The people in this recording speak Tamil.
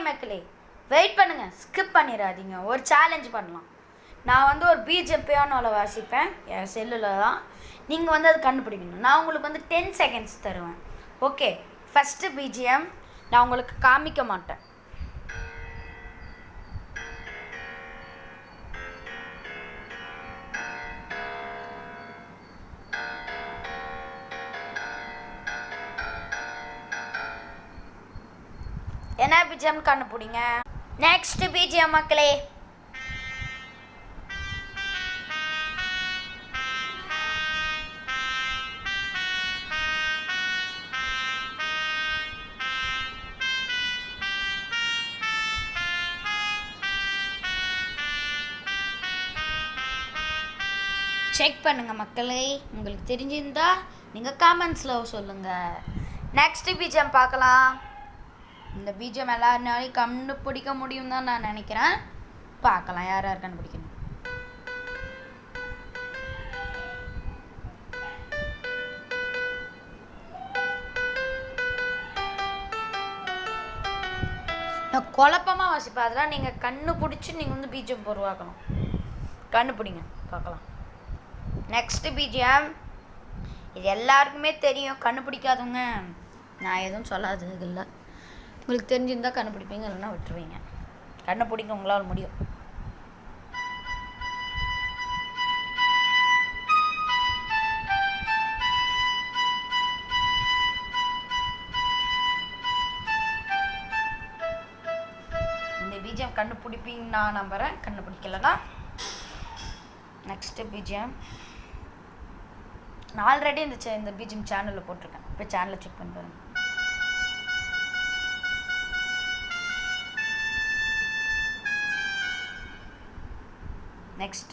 மக்களே, வெயிட் பண்ணுங்கள், ஸ்கிப் பண்ணிடாதீங்க. ஒரு சேலஞ்ச் பண்ணலாம். நான் வந்து ஒரு பிஜிஎம் பியானோவில் வாசிப்பேன், என் செல்லில் தான். நீங்கள் வந்து அது கண்டுபிடிக்கணும். நான் உங்களுக்கு வந்து 10 செகண்ட்ஸ் தருவேன். ஓகே, ஃபஸ்ட்டு பிஜிஎம் நான் உங்களுக்கு காமிக்க மாட்டேன். என்ன பிஜிஎம் கண்டுபிடிங்க. நெக்ஸ்ட் பிஜிஎம் மக்களே. செக் பண்ணுங்கள் மக்களே, உங்களுக்கு தெரிஞ்சிருந்தா நீங்கள் காமெண்ட்ஸில் சொல்லுங்கள். நெக்ஸ்ட் பிஜிஎம் பார்க்கலாம். இந்த பிஜிஎம் எல்லாருனாலையும் கண்டுபிடிக்க முடியும் தான் நான் நினைக்கிறேன். பார்க்கலாம் யார் யார் கண்டுபிடிக்கணும். நான் குழப்பமாக வாசிப்பேன், அதெல்லாம் நீங்கள் கண்டுபிடிச்சி நீங்கள் வந்து பிஜிஎம் உருவாக்கணும். கண்டுபிடிங்க பார்க்கலாம். நெக்ஸ்ட்டு பிஜிஎம் இது எல்லாருக்குமே தெரியும். கண்டுபிடிக்காதவங்க நான் எதுவும் சொல்லாதது இல்லை. உங்களுக்கு தெரிஞ்சிருந்தால் கண்டுபிடிப்பீங்க, இல்லைன்னா விட்டுருவீங்க. கண்டுபிடிக்க உங்களால் முடியும். இந்த பிஜிஎம் கண்டுபிடிப்பீங்கன்னு நான் நம்புகிறேன். கண்டுபிடிக்கலன்னா நெக்ஸ்ட்டு பிஜிஎம் நான் ஆல்ரெடி இந்த பிஜிஎம் சேனலில் போட்டிருக்கேன். இப்போ சேனலை செக் பண்ணி பாருங்கள். நெக்ஸ்ட்